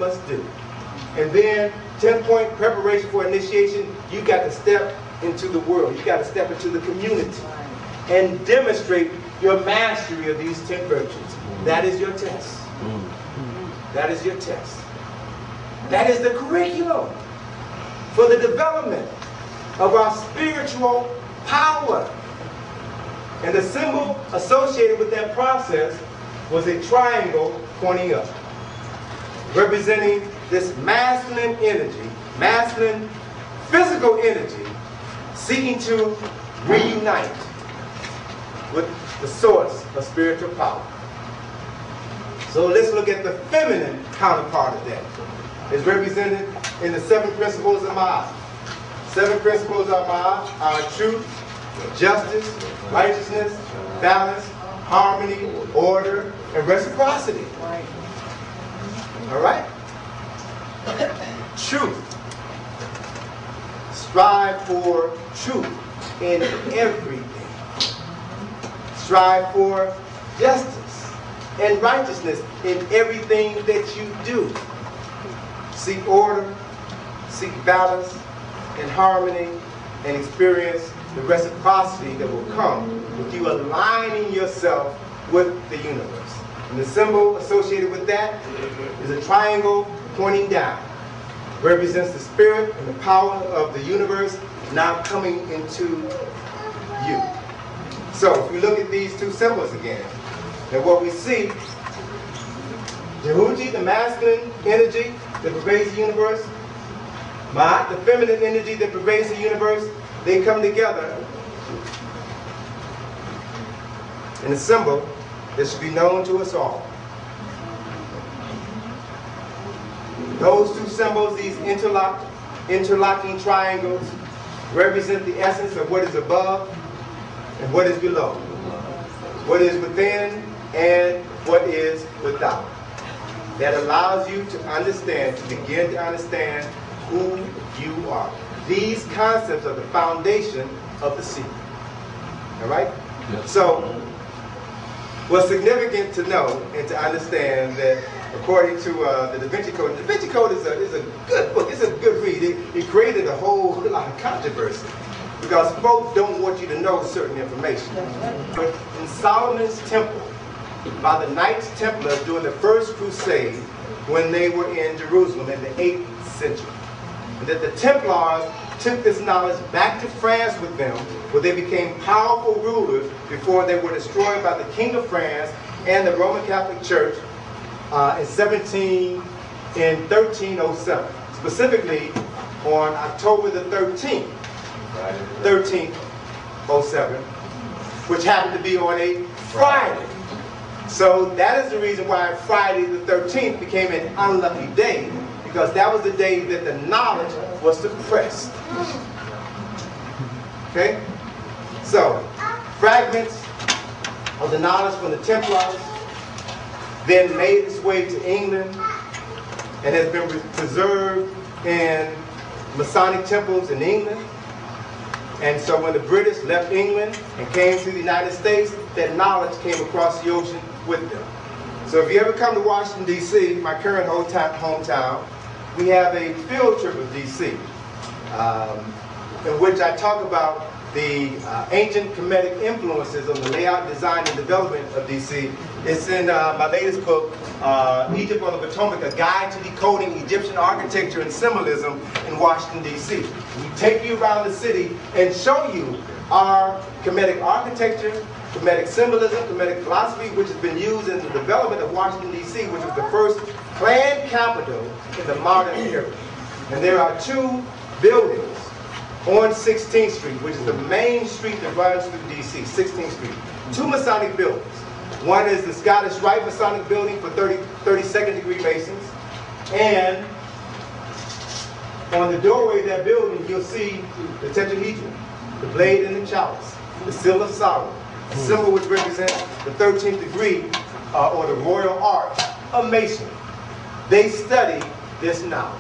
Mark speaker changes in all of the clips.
Speaker 1: must do. And then 10-point preparation for initiation, you got to step into the world. You got to step into the community and demonstrate your mastery of these 10 virtues. That is your test. That is your test. That is the curriculum for the development of our spiritual power. And the symbol associated with that process was a triangle pointing up, representing this masculine energy, masculine physical energy, seeking to reunite with the source of spiritual power. So let's look at the feminine counterpart of that. It's represented in the 7 principles of Ma'at. 7 principles of Ma'at are truth, justice, righteousness, balance, harmony, order, and reciprocity. All right? Truth. Strive for truth in everything. Strive for justice and righteousness in everything that you do. Seek order, seek balance and harmony, and experience the reciprocity that will come with you aligning yourself with the universe. And the symbol associated with that is a triangle pointing down. Represents the spirit and the power of the universe now coming into you. So if we look at these two symbols again, then what we see, Jehuti, the masculine energy that pervades the universe, Ma'at, the feminine energy that pervades the universe, they come together in a symbol that should be known to us all. Those two symbols, these interlocking triangles, represent the essence of what is above and what is below, what is within and what is without. That allows you to understand, to begin to understand who you are. These concepts are the foundation of the secret. All right? Yes. So, what's significant to know and to understand that according to the Da Vinci Code, the Da Vinci Code is a good book. It's a good read. It created a whole lot of controversy because folks don't want you to know certain information. But in Solomon's temple, by the Knights Templars during the First Crusade, when they were in Jerusalem in the 8th century, and that the Templars took this knowledge back to France with them, where they became powerful rulers before they were destroyed by the King of France and the Roman Catholic Church in 1307, specifically on October the 13th, 1307, which happened to be on a Friday. So that is the reason why Friday the 13th became an unlucky day, because that was the day that the knowledge was suppressed. Okay? So, fragments of the knowledge from the Templars then made its way to England and has been preserved in Masonic temples in England. And so when the British left England and came to the United States, that knowledge came across the ocean with them. So if you ever come to Washington, D.C., my current hometown, we have a field trip of D.C. in which I talk about the ancient Kemetic influences on the layout, design, and development of D.C. It's in my latest book, Egypt on the Potomac, A Guide to Decoding Egyptian Architecture and Symbolism in Washington, D.C. We take you around the city and show you our Kemetic architecture, Kemetic symbolism, Kemetic philosophy, which has been used in the development of Washington, D.C., which was the first planned capital in the modern era. And there are two buildings on 16th Street, which is the main street that runs through D.C., 16th Street. Two Masonic buildings. One is the Scottish Rite Masonic building for 32nd degree Masons. And on the doorway of that building, you'll see the tetrahedron, the blade and the chalice, the seal of Solomon, a symbol which represents the 13th degree or the royal arch of Masonry. They study this knowledge.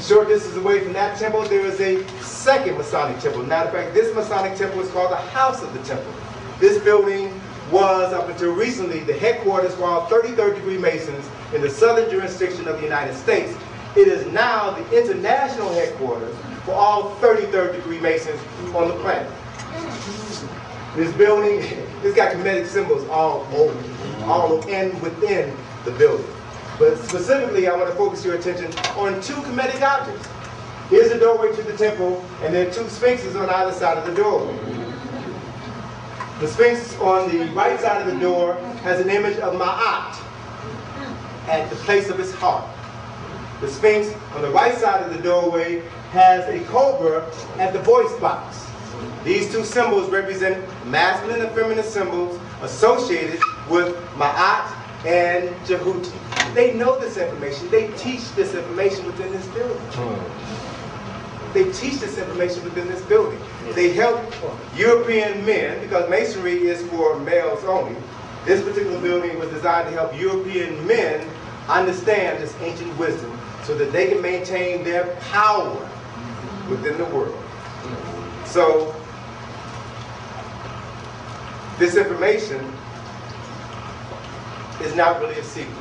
Speaker 1: Short distance away from that temple, there is a second Masonic temple. Matter of fact, this Masonic temple is called the House of the Temple. This building was, up until recently, the headquarters for all 33rd degree Masons in the southern jurisdiction of the United States. It is now the international headquarters for all 33rd degree Masons on the planet. This building, it's got Kemetic symbols all over and within the building. But specifically, I want to focus your attention on two Kemetic objects. Here's the doorway to the temple, and there are two sphinxes on either side of the doorway. The sphinx on the right side of the door has an image of Ma'at at the place of his heart. The sphinx on the right side of the doorway has a cobra at the voice box. These two symbols represent masculine and feminine symbols associated with Ma'at and Jehuti. They know this information. They teach this information within this building. They teach this information within this building. They help European men, because Masonry is for males only. This particular building was designed to help European men understand this ancient wisdom so that they can maintain their power within the world. So, this information is not really a secret.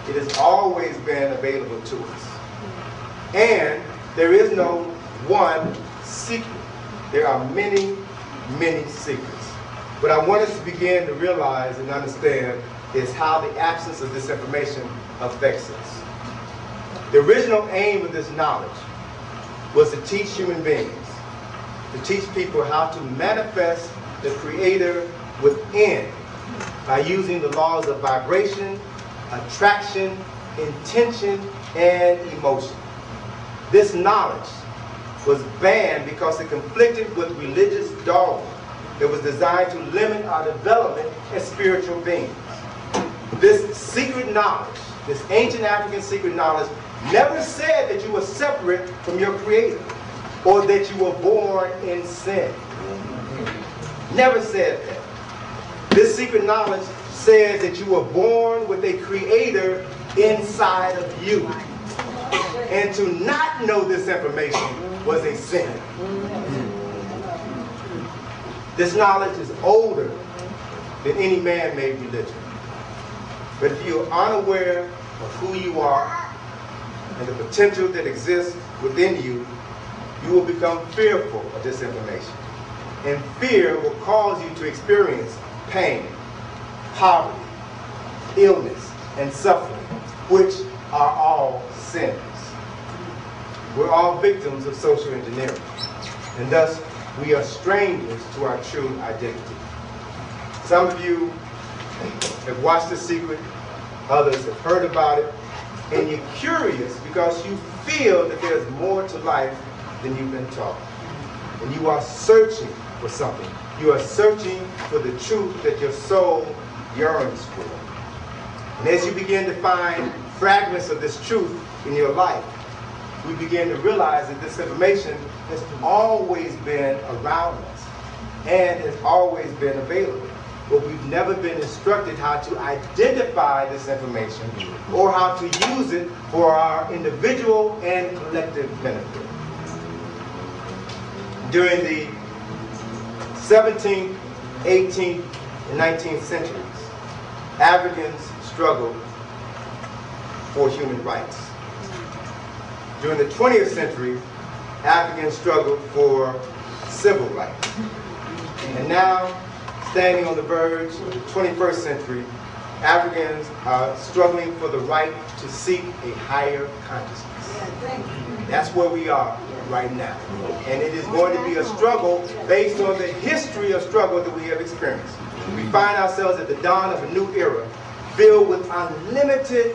Speaker 1: It has always been available to us. And there is no one secret. There are many, many secrets. What I want us to begin to realize and understand is how the absence of this information affects us. The original aim of this knowledge was to teach human beings, to teach people how to manifest the Creator within by using the laws of vibration, attraction, intention, and emotion. This knowledge was banned because it conflicted with religious dogma that was designed to limit our development as spiritual beings. This secret knowledge, this ancient African secret knowledge, never said that you were separate from your Creator or that you were born in sin. Never said that. This secret knowledge says that you were born with a Creator inside of you. And to not know this information was a sin. This knowledge is older than any man-made religion. But if you are unaware of who you are and the potential that exists within you, you will become fearful of this information. And fear will cause you to experience pain, poverty, illness, and suffering, which are all sins. We're all victims of social engineering, and thus we are strangers to our true identity. Some of you have watched The Secret, others have heard about it, and you're curious because you feel that there's more to life than you've been taught. And you are searching for something. You are searching for the truth that your soul yearns for. And as you begin to find fragments of this truth in your life, we begin to realize that this information has always been around us and has always been available. But we've never been instructed how to identify this information or how to use it for our individual and collective benefit. During the 17th, 18th, and 19th centuries, Africans struggled for human rights. During the 20th century, Africans struggled for civil rights. And now, standing on the verge of the 21st century, Africans are struggling for the right to seek a higher consciousness. That's where we are right now. And it is going to be a struggle based on the history of struggle that we have experienced. We find ourselves at the dawn of a new era filled with unlimited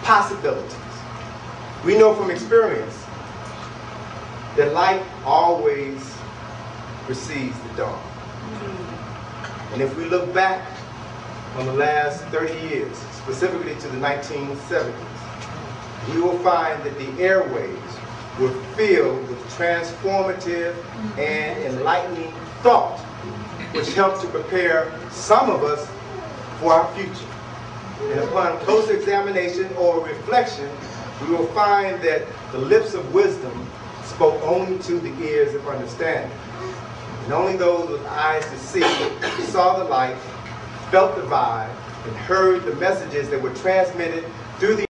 Speaker 1: possibilities. We know from experience that light always precedes the dawn. And if we look back on the last 30 years, specifically to the 1970s, we will find that the airwaves were filled with transformative and enlightening thought, which helped to prepare some of us for our future. And upon closer examination or reflection, we will find that the lips of wisdom spoke only to the ears of understanding. And only those with eyes to see saw the light, felt the vibe, and heard the messages that were transmitted through the